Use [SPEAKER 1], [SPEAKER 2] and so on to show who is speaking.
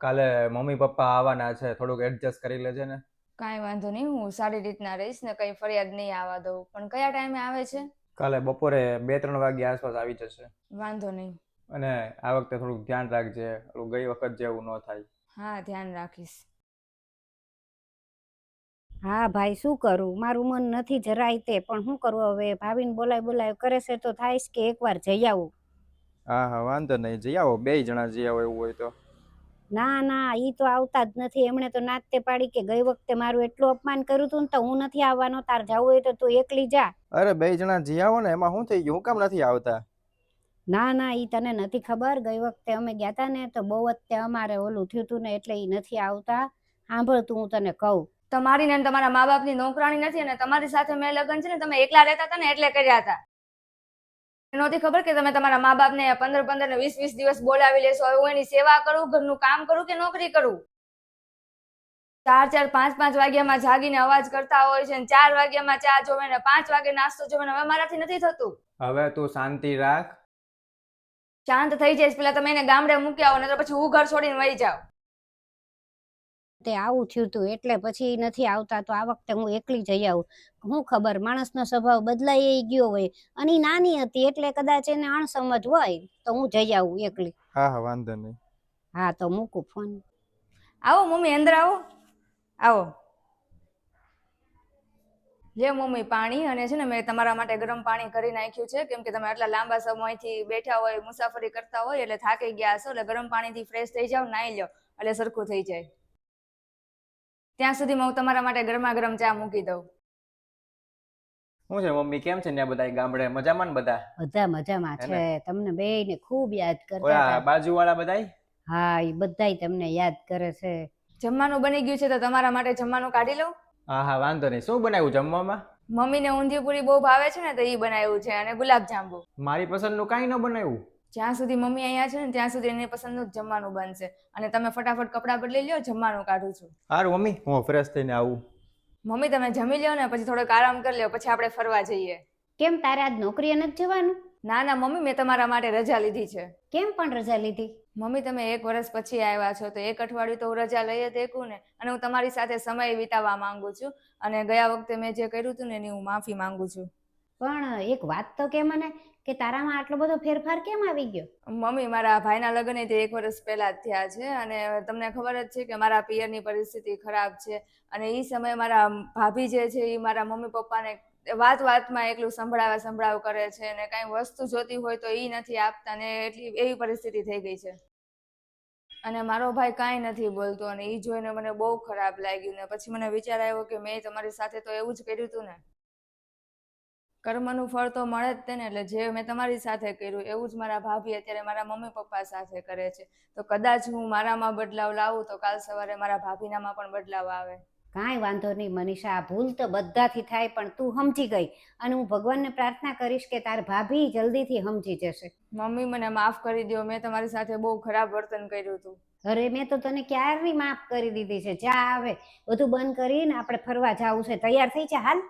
[SPEAKER 1] કાલે mummy papa આવવાના છે, થોડુંક એડજસ્ટ કરી લેજે ને.
[SPEAKER 2] કાંઈ વાંધો નહીં, હું સારી રીતના રહીશ ને કઈ ફરિયાદ નહીં આવવા દઉં. પણ કયા ટાઈમે આવે છે?
[SPEAKER 1] કાલે બપોરે 2-3 વાગ્યા આસપાસ આવી જશે.
[SPEAKER 2] વાંધો નહીં.
[SPEAKER 1] અને આ વખતે થોડુંક ધ્યાન રાખજે, ગઈ વખત જેવું ન થાય.
[SPEAKER 2] હા, ધ્યાન રાખીશ.
[SPEAKER 3] હા ભાઈ, શું કરું, મારું મન નથી જરાય તે, પણ શું કરવું હવે, ભાભીને બોલાય કરે છે તો થાય છે કે એકવાર જઈ આવું.
[SPEAKER 1] હા હા, વાંધો નહીં, જઈ આવો, 2 જણા જઈ આવો એવું હોય તો.
[SPEAKER 3] ના ના, ઈ તો આવતા જ નથી. એમણે તો નાતે પાડી કે ગઈ વખતે મારું એટલું અપમાન કર્યું હતું ને તો હું નથી આવવાનો, તાર જવું હોય તો તું એકલી જા.
[SPEAKER 1] અરે 2 જણા જઈ આવો ને, એમાં શું થઈ ગયું, હું કામ નથી આવતા?
[SPEAKER 3] ના ના, ઈ તને નથી ખબર, ગઈ વખતે અમે ગયા તા ને તો બહુ જ તે અમારે ઓલું થયું હતું ને એટલે ઈ નથી આવતા. સાંભળ તું, હું તને કહું.
[SPEAKER 2] તમારી ને તમારા મા બાપની નોકરાણી નથી અને તમારી સાથે મેં લગ્ન છે ને તમે એકલા રહેતા હતા ને એટલે કર્યા હતા. નહોતી ખબર કે તમે તમારા મા બાપને 15-15 ને 20-20 દિવસ બોલાવી લેશો. હવે હું એની સેવા કરું, ઘરનું કામ કરું કે નોકરી કરું? 4-4, 5-5 વાગ્યામાં જાગીને અવાજ કરતા હોય છે, 4 વાગ્યામાં ચા જોવે ને 5 વાગે નાસ્તો જોવે ને હવે મારાથી નથી થતું.
[SPEAKER 1] હવે તું શાંતિ રાખ.
[SPEAKER 2] શાંત થઈ જઈશ, પેલા તમે એને ગામડે મૂકી આવો ને તો પછી હું ઘર છોડીને વહી જાઉં.
[SPEAKER 3] તે આવું થયું તું એટલે પછી નથી આવતા, તો આ વખતે હું એકલી જઈ આવું. હું ખબર, માણસનો સ્વભાવ બદલાઈ ગયો હોય, અને ઈ નાની હતી એટલે કદાચ એને અણસમજ હોય, તો હું જઈ આવું એકલી.
[SPEAKER 1] હા હા, વાંધો નહીં.
[SPEAKER 3] હા તો મૂકું ફોન.
[SPEAKER 2] આવો મમ્મી, અંદર આવો. આવો લે મમ્મી પાણી, અને છે ને મેં તમારા માટે ગરમ પાણી કરી નાખ્યું છે, કેમ કે તમે આટલા લાંબા સમયથી બેઠા હોય, મુસાફરી કરતા હોય એટલે થાકી ગયા હશો, એટલે ગરમ પાણીથી ફ્રેશ થઈ જાવ, નાઈ લો એટલે સરખું થઈ જાય. ત્યાં સુધીમાં હું તમારા માટે ગરમા ગરમ ચા મૂકી દઉં.
[SPEAKER 1] શું છે મમ્મી, કેમ છે ને બધા ગામડે, મજામાં ને બધા?
[SPEAKER 3] બધા મજામાં છે, તમને બેયને ખૂબ યાદ કરતા
[SPEAKER 1] ઓલા
[SPEAKER 3] હતા.
[SPEAKER 1] બાજુવાળા બધાય?
[SPEAKER 3] હા, ઈ બધાય તમને યાદ કરે છે.
[SPEAKER 2] જમવાનું બની ગયું છે તો તમારા માટે જમવાનું કાઢી લઉં?
[SPEAKER 1] હા હા, વાંધો નહીં. શું બનાવ્યું જમવામાં?
[SPEAKER 2] મમ્મીને ઊંધિયું પૂરી બહુ ભાવે છે ને તો ઈ બનાવ્યું છે, અને ગુલાબ જાંબુ.
[SPEAKER 1] મારી પસંદનું કાંઈ ન બનાવ્યું?
[SPEAKER 2] જ્યાં સુધી મમ્મી અહીંયા છે ને ત્યાં સુધી એની પસંદનું જ જમવાનું બનશે, અને તમે ફટાફટ કપડાં બદલી લ્યો, જમવાનું કાઢું છું.
[SPEAKER 1] સારું મમ્મી, હું ફ્રેશ થઈને આવું.
[SPEAKER 2] મમ્મી તમે જમી લ્યો ને પછી થોડોક આરામ કરી લ્યો, પછી આપણે ફરવા જઈએ.
[SPEAKER 3] કેમ, તારે આજ નોકરીએ નથી જવાનું?
[SPEAKER 2] ના ના મમ્મી, મેં તમારા માટે રજા લીધી છે.
[SPEAKER 3] કેમ પણ રજા લીધી?
[SPEAKER 2] મમ્મી તમે 1 વર્ષ પછી આવ્યા છો તો 1 અઠવાડિયું તો હું રજા લઈ જ શકું ને, અને હું તમારી સાથે સમય વિતાવવા માંગુ છું, અને ગયા વખતે મેં જે કર્યું હતું ને એની હું માફી માંગુ છું.
[SPEAKER 3] પણ એક વાત તો કે મને, કે તારામાં આટલો બધો ફેરફાર કેમ આવી ગયો?
[SPEAKER 2] મમ્મી, મારા ભાઈના લગ્ન તે 1 વર્ષ પહેલા જ થયા છે, અને તમને ખબર જ છે કે મારા પિયરની પરિસ્થિતિ ખરાબ છે, અને એ સમયે મારા ભાભી જે છે એ મારા મમ્મી પપ્પાને વાત વાતમાં એકલું સંભળાવ કરે છે, અને કાંઈ વસ્તુ જોતી હોય તો એ નથી આપતા, ને એટલી એવી પરિસ્થિતિ થઈ ગઈ છે. અને મારો ભાઈ કાંઈ નથી બોલતો, અને એ જોઈને મને બહુ ખરાબ લાગ્યું, ને પછી મને વિચાર આવ્યો કે મેં તમારી સાથે તો એવું જ કર્યું હતું ને. કર્મનું ફળ તો મળે જ તેને, એટલે જે મેં તમારી સાથે કર્યું એવું જ મારા ભાભી અત્યારે મારા મમ્મી પપ્પા સાથે કરે છે, તો કદાચ હું મારામાં બદલાવ લાવું તો કાલ સવારે મારા ભાભીનામાં પણ બદલાવ આવે.
[SPEAKER 3] કાંઈ વાંધો નહીં મનીષા, આ ભૂલ તો બધાથી થાય, પણ તું સમજી ગઈ, અને હું ભગવાનને પ્રાર્થના કરીશ કે તાર ભાભી જલ્દીથી સમજી જશે.
[SPEAKER 2] મમ્મી મને માફ કરી દો, મેં તમારી સાથે બહુ ખરાબ વર્તન કર્યું હતું.
[SPEAKER 3] અરે મેં તો તને ક્યારની માફ કરી દીધી છે. જા, આવે બધું બંધ કરીને આપણે ફરવા જવું છે, તૈયાર થઈ જા, હાલ.